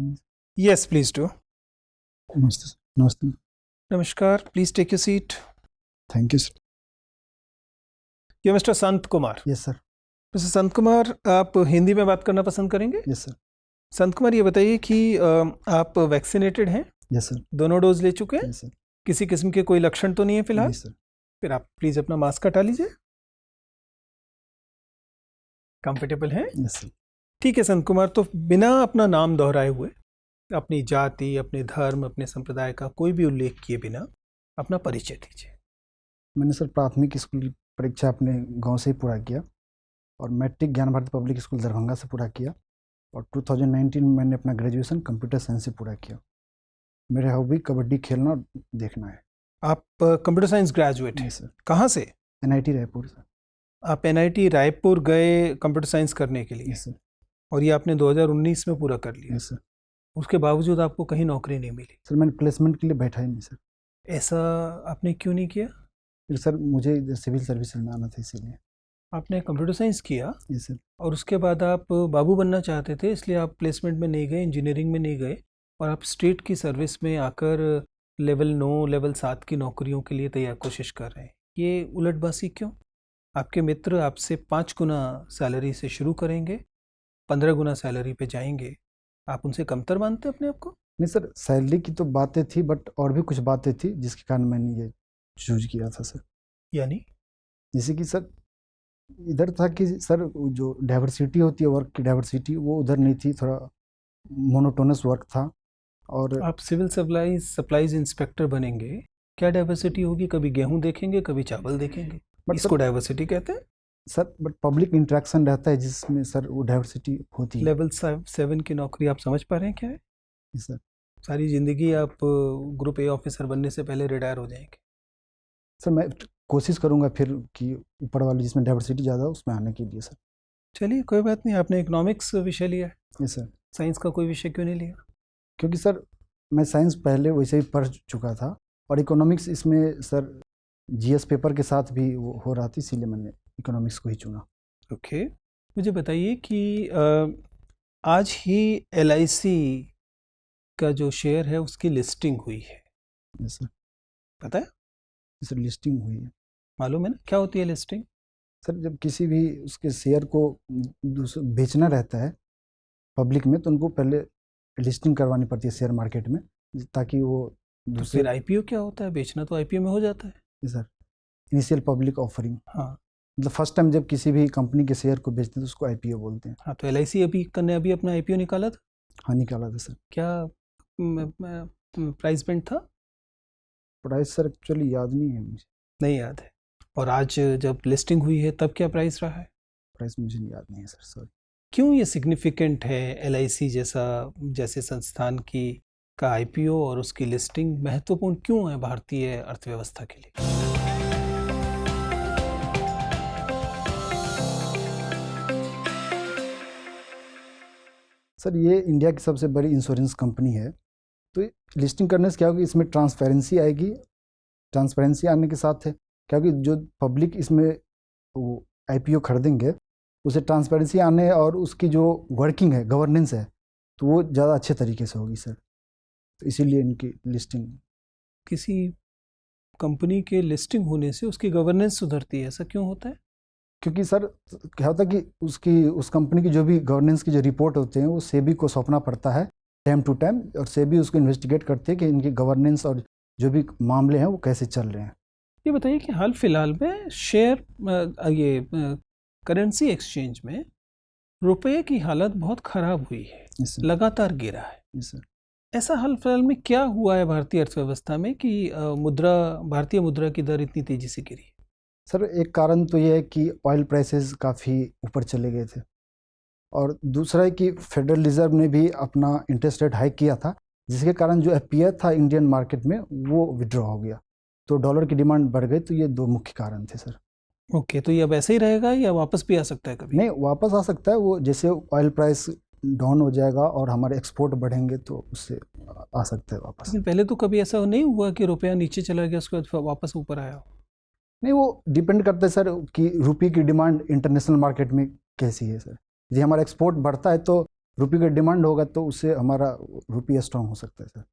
morning. Yes, please do. Namaste. Namaste. Namaskar. Please take your seat. Thank you, sir. ये mister Sant Kumar. Yes, sir. Mister Sant Kumar, आप हिंदी में बात करना पसंद करेंगे? Yes, sir. संत कुमार, ये बताइए कि आप वैक्सीनेटेड हैं? Yes, sir. दोनों डोज ले चुके हैं? Yes, sir. किसी किस्म के कोई लक्षण तो नहीं है फिलहाल? Yes, sir. फिर आप प्लीज अपना मास्क हटा लीजिए। कंफर्टेबल हैं? Yes, sir. ठीक है संत कुमार, तो बिना अपना नाम दोहराए हुए, अपनी जाति, अपने धर्म, अपने संप्रदाय का कोई भी उल्लेख किए बिना अपना परिचय दीजिए। मैंने सर प्राथमिक स्कूल की परीक्षा अपने गांव से ही पूरा किया और मैट्रिक ज्ञान भारती पब्लिक स्कूल दरभंगा से पूरा किया और 2019 में मैंने अपना ग्रेजुएशन कंप्यूटर साइंस से पूरा किया। मेरे हॉबी कबड्डी खेलना और देखना है। आप कंप्यूटर साइंस ग्रेजुएट हैं? Yes, sir. कहाँ से? NIT Raipur sir. आप NIT रायपुर गए कंप्यूटर साइंस करने के लिए? Yes, sir. और ये आपने 2019 में पूरा कर लिया। Yes, sir. उसके बावजूद आपको कहीं नौकरी नहीं मिली। सर मैंने प्लेसमेंट के लिए बैठा ही नहीं सर। ऐसा आपने क्यों नहीं किया? फिर सर मुझे इधर सिविल सर्विस में आना था इसीलिए। आपने कंप्यूटर साइंस किया Yes, sir. और उसके बाद आप बाबू बनना चाहते थे, इसलिए आप प्लेसमेंट में नहीं गए, इंजीनियरिंग में नहीं गए और आप स्टेट की सर्विस में आकर लेवल 9, लेवल 7 की नौकरियों के लिए तैयार कोशिश कर रहे हैं। ये उलटबाजी क्यों? आपके मित्र आपसे 5 गुना सैलरी से शुरू करेंगे, 15 गुना सैलरी पे जाएंगे, आप उनसे कमतर मानते अपने आप को? नहीं सर, सैलरी की तो बातें थी बट और भी कुछ बातें थी जिसके कारण मैंने ये चूज किया था सर। यानी जैसे कि सर इधर था कि सर जो डाइवर्सिटी होती है, वर्क की डाइवर्सिटी, वो उधर नहीं थी, थोड़ा मोनोटोनस वर्क था। और आप सिविल सप्लाईज इंस्पेक्टर बनेंगे, क्या डाइवर्सिटी होगी? कभी गेहूं देखेंगे, कभी चावल देखेंगे, बट इसको डाइवर्सिटी कहते हैं। सर बट पब्लिक इंटरेक्शन रहता है जिसमें सर वो डाइवर्सिटी होती है। लेवल 7 की नौकरी आप समझ पा रहे हैं क्या है? सर सारी जिंदगी आप ग्रुप ए ऑफिसर बनने से पहले रिटायर हो जाएंगे। सर मैं कोशिश करूंगा फिर कि ऊपर वाली जिसमें डाइवर्सिटी ज़्यादा है उसमें आने के लिए सर। चलिए कोई बात नहीं, आपने इकोनॉमिक्स विषय लिया है, यस सर। साइंस का कोई विषय क्यों नहीं लिया? क्योंकि सर मैं साइंस पहले वैसे ही पढ़ चुका था और इकोनॉमिक्स इसमें सर GS पेपर के साथ भी वो हो रहा था, इसीलिए मैंने इकोनॉमिक्स को ही चुना। ओके, मुझे बताइए कि आज ही LIC का जो शेयर है उसकी लिस्टिंग हुई है, यस सर। पता है? सर लिस्टिंग हुई है। मालूम है ना क्या होती है लिस्टिंग? सर जब किसी भी उसके शेयर को बेचना रहता है पब्लिक में तो उनको पहले लिस्टिंग करवानी पड़ती है शेयर मार्केट में, ताकि वो तो दूसरे। फिर IPO क्या होता है? बेचना तो IPO में हो जाता है। सर इनिशियल पब्लिक ऑफरिंग, हाँ मतलब फर्स्ट टाइम जब किसी भी कंपनी के शेयर को बेचते हैं तो उसको IPO बोलते हैं। हाँ, तो LIC ने अभी अपना IPO निकाला था। हाँ निकाला था सर। क्या प्राइस बैंड था? प्राइस सर एक्चुअली याद नहीं है मुझे। नहीं याद है। और आज जब लिस्टिंग हुई है तब क्या प्राइस रहा है? प्राइस मुझे याद नहीं है सर, सॉरी। क्यों ये सिग्निफिकेंट है LIC जैसे संस्थान की का IPO और उसकी लिस्टिंग महत्वपूर्ण क्यों है भारतीय अर्थव्यवस्था के लिए? सर ये इंडिया की सबसे बड़ी इंश्योरेंस कंपनी है, तो लिस्टिंग करने से क्या होगी, इसमें ट्रांसपेरेंसी आएगी। ट्रांसपेरेंसी आने के साथ है क्या होगी, जो पब्लिक इसमें वो IPO खरीदेंगे उसे ट्रांसपेरेंसी आने और उसकी जो वर्किंग है, गवर्नेंस है, तो वो ज़्यादा अच्छे तरीके से होगी सर, तो इसीलिए इनकी लिस्टिंग। किसी कंपनी के लिस्टिंग होने से उसकी गवर्नेंस सुधरती है, ऐसा क्यों होता है? क्योंकि सर क्या होता है कि उस कंपनी की जो भी गवर्नेंस की जो रिपोर्ट होते हैं वो सेबी को सौंपना पड़ता है टाइम टू टाइम, और सेबी उसको इन्वेस्टिगेट करते हैं कि इनकी गवर्नेंस और जो भी मामले हैं वो कैसे चल रहे हैं। ये बताइए कि हाल फिलहाल में करेंसी एक्सचेंज में रुपए की हालत बहुत खराब हुई है, लगातार गिरा है। ऐसा हाल फिलहाल में क्या हुआ है भारतीय अर्थव्यवस्था में कि भारतीय मुद्रा की दर इतनी तेजी से गिरी? सर एक कारण तो ये है कि ऑयल प्राइसेस काफ़ी ऊपर चले गए थे, और दूसरा है कि फेडरल रिजर्व ने भी अपना इंटरेस्ट रेट हाइक किया था, जिसके कारण जो FPI था इंडियन मार्केट में वो विड्रॉ हो गया, तो डॉलर की डिमांड बढ़ गई। तो ये दो मुख्य कारण थे सर। ओके, तो ये अब ऐसे ही रहेगा या वापस भी आ सकता है कभी? नहीं, वापस आ सकता है वो, जैसे ऑयल प्राइस डाउन हो जाएगा और हमारे एक्सपोर्ट बढ़ेंगे तो उससे आ सकता है वापस। लेकिन पहले तो कभी ऐसा नहीं हुआ कि रुपया नीचे चला गया उसके बाद वापस ऊपर आया? नहीं, वो डिपेंड करता है सर कि रुपये की डिमांड इंटरनेशनल मार्केट में कैसी है सर। यदि हमारा एक्सपोर्ट बढ़ता है तो रुपये का डिमांड होगा तो उससे हमारा रुपया स्ट्रांग हो सकता है सर।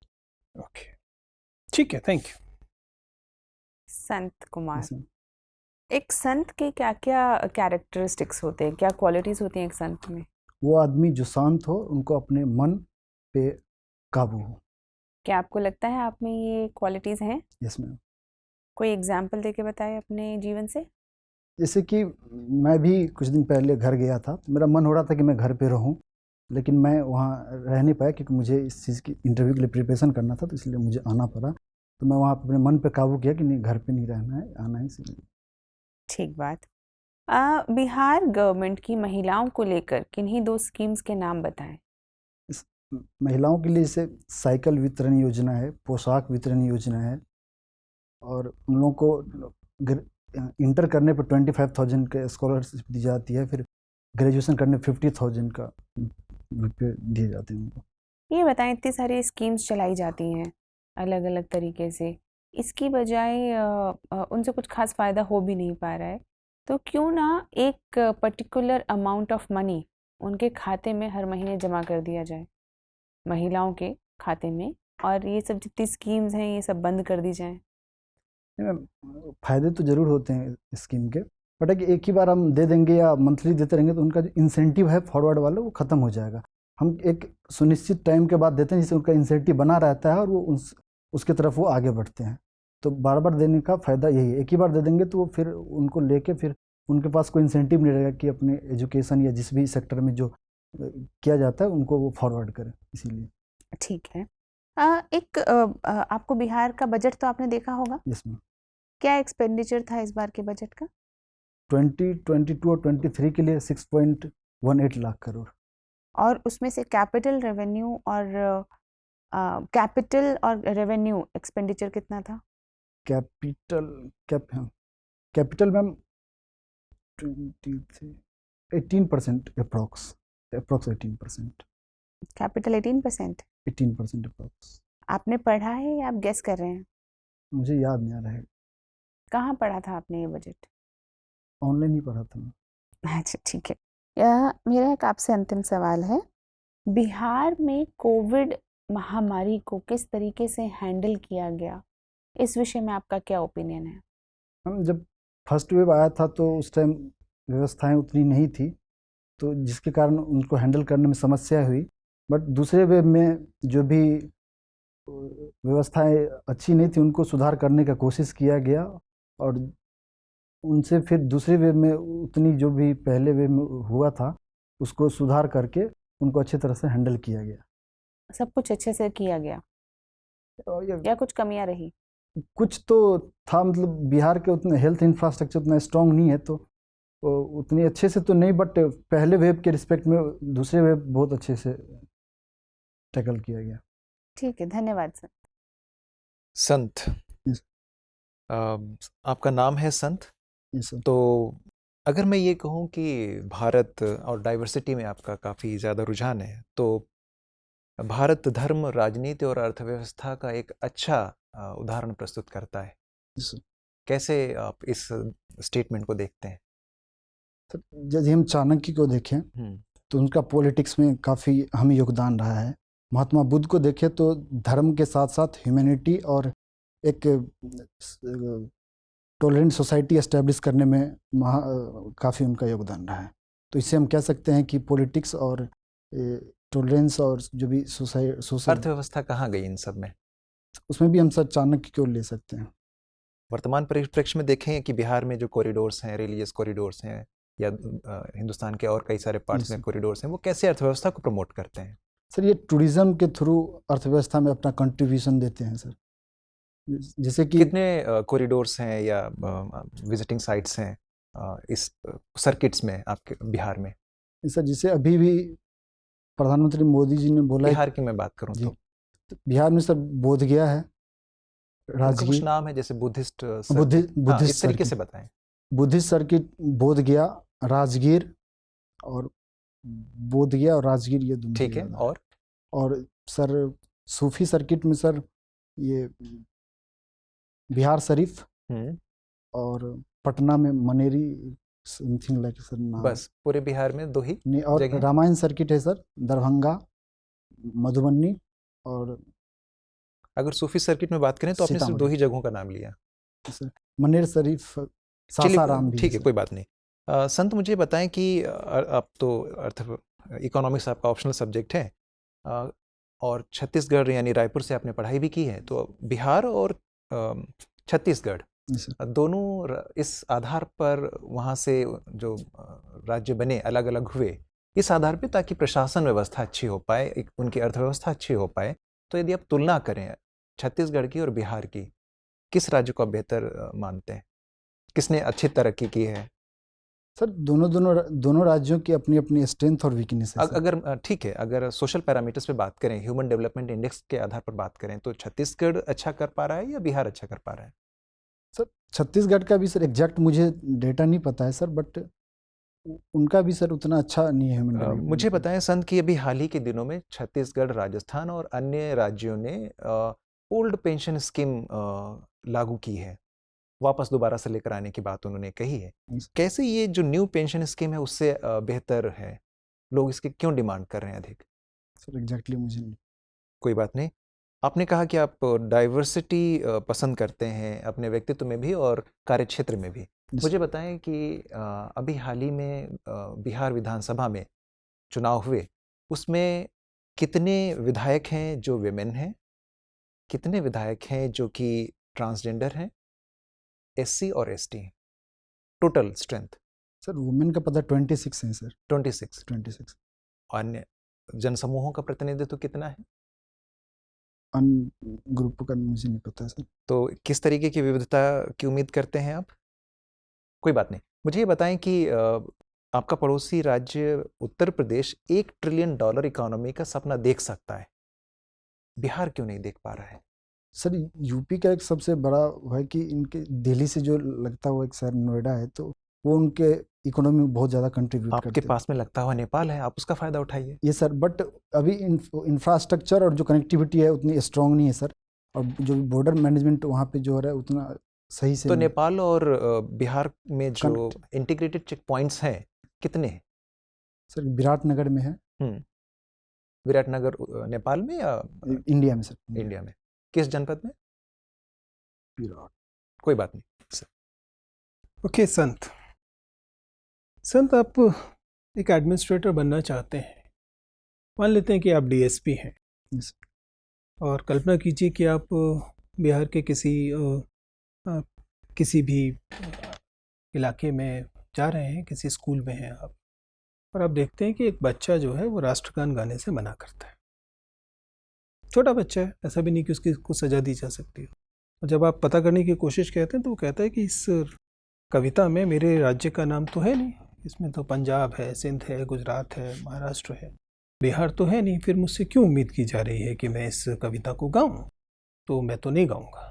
ओके, ठीक है, thank you. Sant Kumar, Yes, ma'am. एक संत के क्या क्या कैरेक्टरिस्टिक्स होते हैं, क्या क्वालिटीज होती हैं एक संत में? वो आदमी जो शांत हो, उनको अपने मन पे काबू हो। क्या आपको लगता है आप में ये क्वालिटीज हैं? Yes ma'am. कोई एग्जाम्पल देके बताएं अपने जीवन से। जैसे कि मैं भी कुछ दिन पहले घर गया था, तो मेरा मन हो रहा था कि मैं घर पे रहूं, लेकिन मैं वहाँ रह नहीं पाया क्योंकि मुझे इस चीज़ की इंटरव्यू के लिए प्रिपरेशन करना था, तो इसलिए मुझे आना पड़ा। तो मैं वहाँ अपने मन पे काबू किया कि नहीं, घर पे नहीं रहना है, आना है, इसलिए। ठीक बात। बिहार गवर्नमेंट की महिलाओं को लेकर किन्हीं 2 स्कीम्स के नाम बताएं। इस महिलाओं के लिए जैसे साइकिल वितरण योजना है, पोशाक वितरण योजना है, और उन लोगों को इंटर करने पर 25,000 के स्कॉलरशिप दी जाती है, फिर ग्रेजुएशन करने 50,000 का रुपये दिए जाते हैं उनको। ये बताएं, इतनी सारी स्कीम्स चलाई जाती हैं अलग अलग तरीके से, इसकी बजाय उनसे कुछ खास फ़ायदा हो भी नहीं पा रहा है, तो क्यों ना एक पर्टिकुलर अमाउंट ऑफ मनी उनके खाते में हर महीने जमा कर दिया जाए, महिलाओं के खाते में, और ये सब जितनी स्कीम्स हैं ये सब बंद कर दी जाएं। फ़ायदे तो ज़रूर होते हैं स्कीम के, बट है कि एक ही बार हम दे देंगे या मंथली देते रहेंगे तो उनका जो इंसेंटिव है फॉरवर्ड वाला, वो ख़त्म हो जाएगा। हम एक सुनिश्चित टाइम के बाद देते हैं जिससे उनका इंसेंटिव बना रहता है और वो उसके तरफ वो आगे बढ़ते हैं। तो बार बार देने का फ़ायदा यही है। एक ही बार दे देंगे तो वो फिर उनको लेके फिर उनके पास कोई इंसेंटिव नहीं रहेगा कि अपने एजुकेशन या जिस भी सेक्टर में जो किया जाता है उनको वो फॉरवर्ड करें, इसीलिए। ठीक है। आपको बिहार का बजट तो आपने देखा होगा, यस मैम। क्या एक्सपेंडिचर था इस बार के बजट का? 2022 और 23 के लिए 6.18 लाख करोड़। और उसमें से कैपिटल रेवेन्यू एक्सपेंडिचर कितना था? Capital ma'am 18% approx 18%। Capital 18%। 18% approx. आपने पढ़ा है या आप गेस कर रहे हैं? मुझे याद नहीं आ रहा है, कहाँ पढ़ा था आपने ये बजट? ऑनलाइन ही पढ़ा था मैं। अच्छा, ठीक है। मेरा एक आपसे अंतिम सवाल है, बिहार में कोविड महामारी को किस तरीके से हैंडल किया गया, इस विषय में आपका क्या ओपिनियन है? हम जब फर्स्ट वेव आया था तो उस टाइम व्यवस्थाएं उतनी नहीं थी, तो जिसके कारण उनको हैंडल करने में समस्या हुई। बट दूसरे वेव में जो भी व्यवस्थाएं अच्छी नहीं थी उनको सुधार करने का कोशिश किया गया, और उनसे फिर दूसरे वेव में उतनी जो भी पहले वेव में हुआ था उसको सुधार करके उनको अच्छी तरह से हैंडल किया गया। सब कुछ अच्छे से किया गया और ये या कुछ कमियां रही? कुछ तो था, मतलब बिहार के उतने हेल्थ इंफ्रास्ट्रक्चर उतना स्ट्रांग नहीं है, तो उतनी अच्छे से तो नहीं, बट पहले वेव के रिस्पेक्ट में दूसरे वेव बहुत अच्छे से टैकल किया गया। ठीक है, धन्यवाद सर। संत, Yes. आपका नाम है संत, Yes, sir. तो अगर मैं ये कहूँ कि भारत और डाइवर्सिटी में आपका काफ़ी ज़्यादा रुझान है, तो भारत धर्म, राजनीति और अर्थव्यवस्था का एक अच्छा उदाहरण प्रस्तुत करता है। Yes, sir. कैसे आप इस स्टेटमेंट को देखते हैं? तो यदि हम चाणक्य को देखें तो उनका पॉलिटिक्स में काफ़ी अहम योगदान रहा है। महात्मा बुद्ध को देखें तो धर्म के साथ साथ ह्यूमैनिटी और एक टॉलरेंट सोसाइटी एस्टेब्लिश करने में काफ़ी उनका योगदान रहा है। तो इससे हम कह सकते हैं कि पॉलिटिक्स और टॉलरेंस और जो भी सोशल अर्थव्यवस्था कहाँ गई इन सब में? उसमें भी हम सर चाणक्य को ले सकते हैं। वर्तमान परिप्रेक्ष्य में देखें कि बिहार में जो कॉरिडोर्स हैं, रिलीजियस कॉरिडोर्स हैं, या हिंदुस्तान के और कई सारे पार्ट्स में कॉरिडोर्स हैं, वो कैसे अर्थव्यवस्था को प्रमोट करते हैं? सर ये टूरिज्म के थ्रू अर्थव्यवस्था में अपना कंट्रीब्यूशन देते हैं सर। जैसे कि कितने कॉरिडोर्स हैं या विजिटिंग साइट्स हैं इस सर्किट्स में आपके बिहार में? सर जैसे अभी भी प्रधानमंत्री मोदी जी ने बोला बिहार की मैं बात करूं तो बिहार में सर बोध गया है, राजगीर, कुछ नाम है जैसे बुद्धिस्ट बुद्धिस्ट इस तरीके से बताएं। बुद्धिस्ट सर्किट, बोध गया, राजगीर और बोध गया और राजगीर, ये दोनों। ठीक है। और सर सूफी सर्किट में सर ये बिहार शरीफ और पटना में मनेरी समथिंग लाइक सर नाम बस पूरे बिहार में 2 ही नहीं, और जगह? रामायण सर्किट है सर, दरभंगा, मधुबनी और अगर सूफी सर्किट में बात करें तो आपने सिर्फ 2 सीतामढ़ी ही जगहों का नाम लिया। सर, मनेर शरीफ, चलिए सासाराम भी है ठीक है, सर। कोई बात नहीं। संत मुझे बताएं कि आप तो अर्थ इकोनॉमिक्स आपका ऑप्शनल सब्जेक्ट है, अ, और छत्तीसगढ़ यानी रायपुर से आपने पढ़ाई भी की है, तो बिहार और छत्तीसगढ़ जी सर। दोनों इस आधार पर वहाँ से जो राज्य बने अलग अलग हुए, इस आधार पे ताकि प्रशासन व्यवस्था अच्छी हो पाए, उनकी अर्थव्यवस्था अच्छी हो पाए। तो यदि आप तुलना करें छत्तीसगढ़ की और बिहार की, किस राज्य को आप बेहतर मानते हैं? किसने अच्छी तरक्की की है? सर दोनों राज्यों की अपनी अपनी स्ट्रेंथ और वीकनेस है सर। अगर ठीक है, अगर सोशल पैरामीटर्स पे बात करें, ह्यूमन डेवलपमेंट इंडेक्स के आधार पर बात करें, तो छत्तीसगढ़ अच्छा कर पा रहा है या बिहार अच्छा कर पा रहा है? सर छत्तीसगढ़ का भी सर एग्जैक्ट मुझे डेटा नहीं पता है सर, बट उनका भी सर उतना अच्छा नहीं है ह्यूमन डेवलपमेंट। मुझे बताएं संत कि अभी हाल ही के दिनों में छत्तीसगढ़, राजस्थान और अन्य राज्यों ने ओल्ड पेंशन स्कीम लागू की है, वापस दोबारा से लेकर आने की बात उन्होंने कही है। कैसे ये जो न्यू पेंशन स्कीम है उससे बेहतर है? लोग इसकी क्यों डिमांड कर रहे हैं अधिक? सर एग्जैक्टली मुझे नहीं। कोई बात नहीं। आपने कहा कि आप डाइवर्सिटी पसंद करते हैं अपने व्यक्तित्व में भी और कार्यक्षेत्र में भी। मुझे बताएं कि अभी हाल ही में बिहार विधानसभा में चुनाव हुए, उसमें कितने विधायक हैं जो विमेन हैं, कितने विधायक हैं जो कि ट्रांसजेंडर हैं, एससी और ST, total strength? Sir women का पता 26 है सर। 26। अन्य जनसमूहों का प्रतिनिधित्व कितना है? अन्य ग्रुप का मुझे नहीं पता सर। तो किस तरीके की विविधता की उम्मीद करते हैं आप? कोई बात नहीं। मुझे ये बताएं कि आपका पड़ोसी राज्य उत्तर प्रदेश $1 ट्रिलियन इकोनॉमी का सपना देख सकता है, बिहार क्यों नहीं देख पा रहा है? सर यूपी का एक सबसे बड़ा है कि इनके दिल्ली से जो लगता हुआ एक शहर नोएडा है, तो वो उनके इकोनॉमी में बहुत ज़्यादा कंट्रीब्यूट करते आपके हैं। पास में लगता हुआ नेपाल है, आप उसका फ़ायदा उठाइए। ये सर, बट अभी इंफ्रास्ट्रक्चर और जो कनेक्टिविटी है उतनी स्ट्रांग नहीं है सर, और जो बॉर्डर मैनेजमेंट वहाँ पे जो हो रहा है उतना सही से तो नहीं। नेपाल और बिहार में जो इंटीग्रेटेड चेक पॉइंट्स हैं कितने हैं? सर विराटनगर में है। विराटनगर नेपाल में या इंडिया में सर। इंडिया में? किस जनपद में? विराट। कोई बात नहीं। ओके संत, आप एक एडमिनिस्ट्रेटर बनना चाहते हैं। मान लेते हैं कि आप डीएसपी हैं, Yes. और कल्पना कीजिए कि आप बिहार के किसी भी इलाके में जा रहे हैं, किसी स्कूल में हैं आप, और आप देखते हैं कि एक बच्चा जो है वो राष्ट्रगान गाने से मना करता है। छोटा बच्चा है, ऐसा भी नहीं कि उसको सजा दी जा सकती हो। और जब आप पता करने की कोशिश करते हैं तो वो कहता है कि इस कविता में मेरे राज्य का नाम तो है नहीं, इसमें तो पंजाब है, सिंध है, गुजरात है, महाराष्ट्र है, बिहार तो है नहीं, फिर मुझसे क्यों उम्मीद की जा रही है कि मैं इस कविता को गाऊं? तो मैं तो नहीं गाऊंगा।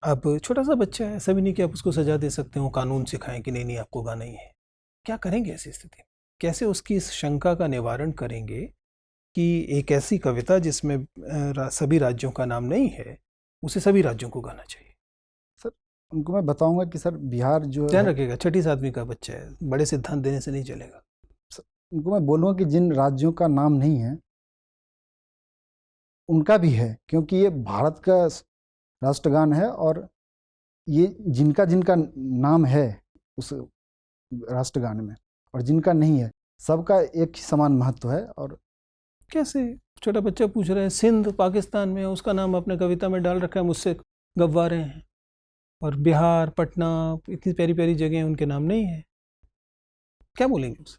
अब छोटा सा बच्चा है, ऐसा भी नहीं कि आप उसको सजा दे सकते हो, कानून सिखाएं कि नहीं नहीं आपको गाना ही है। क्या करेंगे ऐसी स्थिति? कैसे उसकी इस शंका का निवारण करेंगे कि एक ऐसी कविता जिसमें सभी राज्यों का नाम नहीं है, उसे सभी राज्यों को गाना चाहिए? सर उनको मैं बताऊंगा कि सर बिहार जो ध्यान है, रखिएगा, छठी सातवीं का बच्चा है, बड़े सिद्धांत देने से नहीं चलेगा। उनको मैं बोलूँगा कि जिन राज्यों का नाम नहीं है उनका भी है, क्योंकि ये भारत का राष्ट्रगान है, और ये जिनका जिनका नाम है उस राष्ट्रगान में और जिनका नहीं है, सबका एक ही समान महत्व है। और कैसे? छोटा बच्चा पूछ रहा है, सिंध पाकिस्तान में है, उसका नाम अपने कविता में डाल रखा है, मुझसे गवा रहे हैं, और बिहार, पटना, इतनी प्यारी प्यारी जगह उनके नाम नहीं है। क्या बोलेंगे उससे?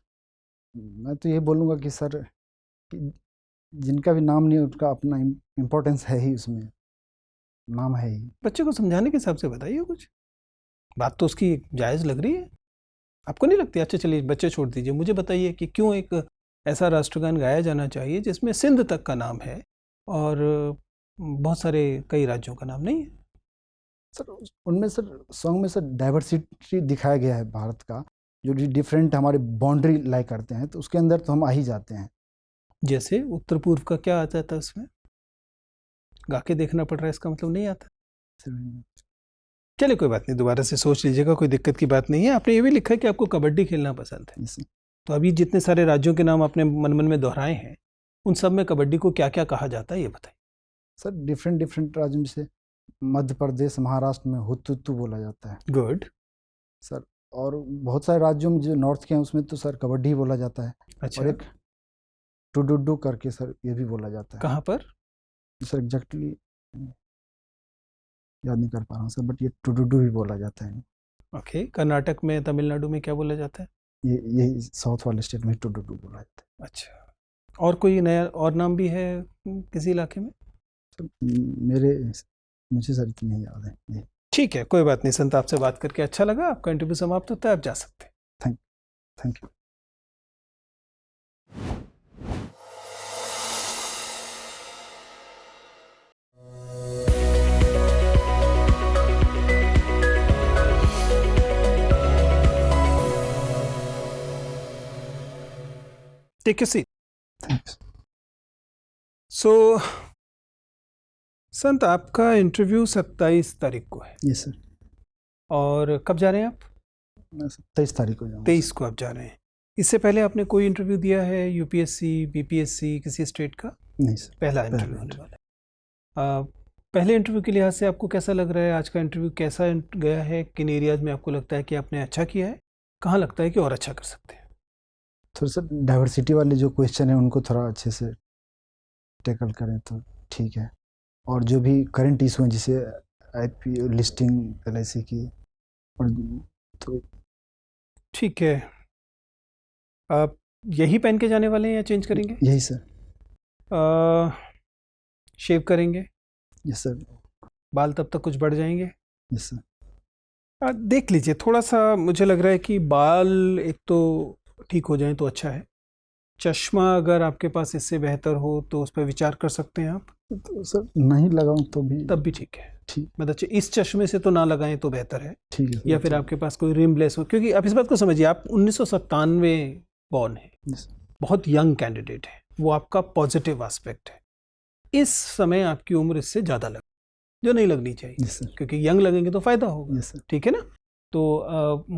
मैं तो ये बोलूँगा कि सर कि जिनका भी नाम नहीं है उनका अपना इम्पोर्टेंस है ही, उसमें नाम है ही। बच्चे को समझाने के हिसाब से बताइए कुछ। बात तो उसकी जायज़ लग रही है, आपको नहीं लगती? अच्छा चलिए बच्चे छोड़ दीजिए, मुझे बताइए कि क्यों एक ऐसा राष्ट्रगान गाया जाना चाहिए जिसमें सिंध तक का नाम है और बहुत सारे कई राज्यों का नाम नहीं है? सर उनमें सर सॉन्ग में सर डाइवर्सिटी दिखाया गया है भारत का, जो डिफरेंट हमारे बाउंड्री लाई करते हैं, तो उसके अंदर तो हम आ ही जाते हैं। जैसे उत्तर पूर्व का क्या आता था उसमें? गा के देखना पड़ रहा है, इसका मतलब नहीं आता। चलिए कोई बात नहीं, दोबारा से सोच लीजिएगा, कोई दिक्कत की बात नहीं है। आपने ये भी लिखा है कि आपको कबड्डी खेलना पसंद है। Yes, sir. तो अभी जितने सारे राज्यों के नाम आपने मन मन में दोहराए हैं, उन सब में कबड्डी को क्या क्या कहा जाता है ये बताइए। सर डिफरेंट डिफरेंट राज्यों में से मध्य प्रदेश महाराष्ट्र में हुतुतु बोला जाता है गुड। सर, और बहुत सारे राज्यों में जो नॉर्थ के हैं उसमें तो सर कबड्डी ही बोला जाता है। अच्छा, और एक टुडुडू करके सर ये भी बोला जाता है। कहाँ पर? सर एग्जैक्टली याद नहीं कर पा रहा हूँ सर, बट ये टुडुडू भी बोला जाता है। ओके, कर्नाटक में, तमिलनाडु में क्या बोला जाता है? ये साउथ वाले स्टेट में टुडुडू बोला जाता है। अच्छा, और कोई नया और नाम भी है किसी इलाके में? सर मुझे सर इतनी नहीं याद है ये। ठीक है, कोई बात नहीं संत, आपसे बात करके अच्छा लगा। आपका इंटरव्यू समाप्त होता है, आप जा सकते हैं। Thank you. Take your seat. Thanks. So Sant, आपका इंटरव्यू 27 तारीख को है, यस सर। और कब जा रहे हैं आप? मैं 23 तारीख को जाऊँगा। 23 को आप जा रहे हैं। इससे पहले आपने कोई इंटरव्यू दिया है यूपीएससी, बीपीएससी, किसी स्टेट का? नहीं सर। पहला इंटरव्यू होने वाला है। पहले इंटरव्यू के लिहाज से आपको कैसा लग रहा है? आज का इंटरव्यू कैसा गया है? किन एरियाज में आपको लगता है कि आपने अच्छा किया है? कहाँ लगता है कि और अच्छा कर सकते हैं? थोड़ा सा डाइवर्सिटी वाले जो क्वेश्चन है उनको थोड़ा अच्छे से टैकल करें तो ठीक है। और जो भी करंट इशू हैं जैसे आईपीओ लिस्टिंग एलआईसी की, और तो ठीक है। आप यही पहन के जाने वाले हैं या चेंज करेंगे? यही सर। शेव करेंगे? Yes sir. बाल तब तक कुछ बढ़ जाएंगे? Yes sir. देख लीजिए, थोड़ा सा मुझे लग रहा है कि बाल एक तो ठीक हो जाए तो अच्छा है। चश्मा अगर आपके पास इससे बेहतर हो तो उस पर विचार कर सकते हैं आप। तो सर नहीं लगाऊं तो भी तब भी ठीक है। ठीक। मतलब इस चश्मे से तो ना लगाएं तो बेहतर है। ठीक है। या फिर आपके पास कोई रिमलेस हो, क्योंकि आप इस बात को समझिए, आप 1997 बॉर्न है, Yes. बहुत यंग कैंडिडेट है, वो आपका पॉजिटिव एस्पेक्ट है। इस समय आपकी उम्र इससे ज़्यादा लग, जो नहीं लगनी चाहिए। Yes sir. क्योंकि यंग लगेंगे तो फ़ायदा होगा। Yes sir. ठीक है ना? तो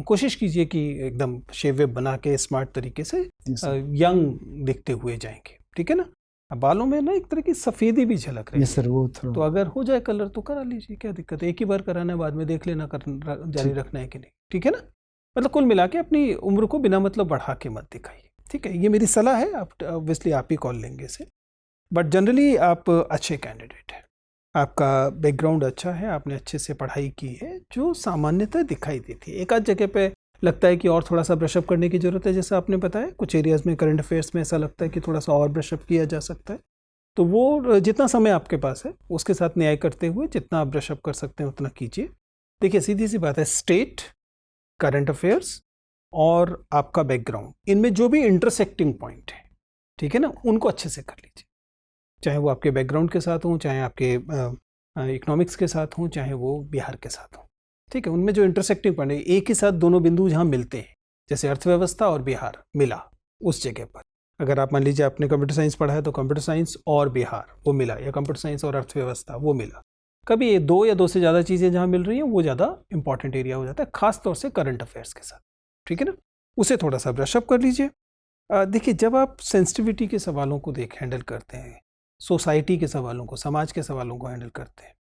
कोशिश कीजिए कि एकदम शेव वेव बना के स्मार्ट तरीके से यस सर। यंग दिखते हुए जाएंगे। ठीक है ना? अब बालों में ना एक तरह की सफ़ेदी भी झलक रही है। Yes sir. वो तो थोड़ा अगर हो जाए कलर तो करा लीजिए, क्या दिक्कत है? एक ही बार कराना है, बाद में देख लेना जारी ठीक। रखना है कि नहीं। ठीक है ना? मतलब कुल मिला के अपनी उम्र को बिना मतलब बढ़ा के मत दिखाइए। ठीक है, ये मेरी सलाह है। आप ऑब्वियसली आप ही कॉल लेंगे इसे, बट जनरली आप अच्छे कैंडिडेट हैं। आपका बैकग्राउंड अच्छा है, आपने अच्छे से पढ़ाई की है, जो सामान्यतः दिखाई देती है। एक आध जगह पे लगता है कि और थोड़ा सा ब्रशअप करने की ज़रूरत है, जैसा आपने बताया। कुछ एरियाज़ में करंट अफेयर्स में ऐसा लगता है कि थोड़ा सा और ब्रशअप किया जा सकता है। तो वो जितना समय आपके पास है उसके साथ न्याय करते हुए जितना आप ब्रशअप कर सकते हैं उतना कीजिए। देखिए, सीधी सी बात है, स्टेट, करंट अफेयर्स और आपका बैकग्राउंड, इनमें जो भी इंटरसेक्टिंग पॉइंट है, ठीक है ना, उनको अच्छे से कर लीजिए। चाहे वो आपके बैकग्राउंड के साथ हों, चाहे आपके इकोनॉमिक्स के साथ हों, चाहे वो बिहार के साथ हों। ठीक है, उनमें जो इंटरसेक्टिंग पॉइंट है, एक ही साथ दोनों बिंदु जहाँ मिलते हैं, जैसे अर्थव्यवस्था और बिहार मिला, उस जगह पर अगर आप मान लीजिए आपने कंप्यूटर साइंस पढ़ा है तो कंप्यूटर साइंस और बिहार वो मिला, या कंप्यूटर साइंस और अर्थव्यवस्था वो मिला। कभी ये दो या दो से ज़्यादा चीज़ें जहाँ मिल रही हैं वो ज़्यादा इंपॉर्टेंट एरिया हो जाता है, खास तौर से करंट अफेयर्स के साथ। ठीक है ना? उसे थोड़ा सा ब्रशअप कर लीजिए। देखिए, जब आप सेंसिटिविटी के सवालों को हैंडल करते हैं, सोसाइटी के सवालों को, समाज के सवालों को हैंडल करते हैं,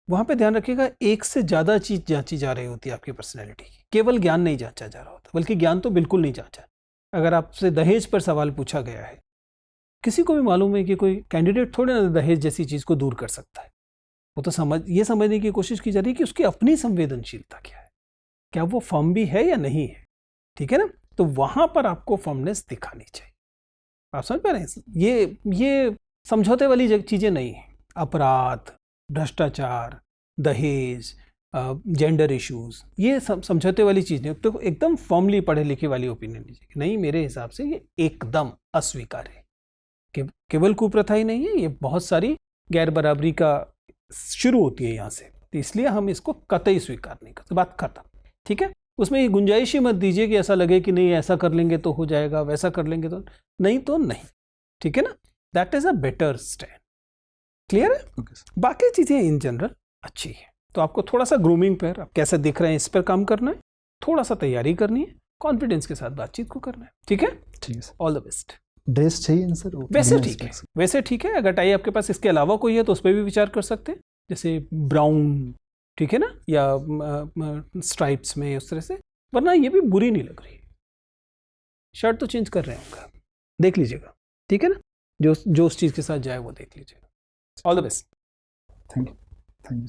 वहाँ पे ध्यान रखिएगा, एक से ज़्यादा चीज़ जांची जा रही होती है आपकी पर्सनैलिटी की। केवल ज्ञान नहीं जांचा जा रहा होता, बल्कि ज्ञान तो बिल्कुल नहीं जांचा। अगर आपसे दहेज पर सवाल पूछा गया है, किसी को भी मालूम है कि कोई कैंडिडेट थोड़े ना दहेज जैसी चीज़ को दूर कर सकता है। वो तो ये समझने की कोशिश की जा रही है कि उसकी अपनी संवेदनशीलता क्या है, क्या वो फर्म भी है या नहीं है। ठीक है ना? तो वहाँ पर आपको फर्मनेस दिखानी चाहिए। आप समझ पा रहे हैं? ये समझौते वाली चीज़ें नहीं है। अपराध, भ्रष्टाचार, दहेज, जेंडर इश्यूज, ये समझौते वाली चीज़ नहीं। तो एकदम फॉर्मली पढ़े लिखे वाली ओपिनियन लीजिए। नहीं, मेरे हिसाब से ये एकदम अस्वीकार्य है। केवल कुप्रथा ही नहीं है, ये बहुत सारी गैर बराबरी का शुरू होती है यहाँ से। तो इसलिए हम इसको कतई स्वीकार नहीं करते। बात खत्म। ठीक है? उसमें ये गुंजाइश ही मत दीजिए कि ऐसा लगे कि नहीं ऐसा कर लेंगे तो हो जाएगा, वैसा कर लेंगे तो नहीं। ठीक है ना? That is a better stand. Clear है? Okay sir. बाकी चीज़ें इन जनरल अच्छी है। तो आपको थोड़ा सा ग्रूमिंग पर, आप कैसे दिख रहे हैं इस पर काम करना है, थोड़ा सा तैयारी करनी है, कॉन्फिडेंस के साथ बातचीत को करना है। ठीक है, ठीक है sir. All the best. Dress चाहिए ना सर? वैसे बिना ठीक है, specs वैसे ठीक है। अगर टाई आपके पास इसके अलावा कोई है तो उस पर भी विचार कर सकते हैं, जैसे ब्राउन, ठीक है ना, या स्ट्राइप्स में उस तरह से, वरना ये भी बुरी नहीं लग रही। शर्ट तो चेंज कर रहे हैं उनका, देख लीजिएगा, ठीक है ना, जो उस चीज़ के साथ जाए वो देख लीजिएगा। All the best. Thank you.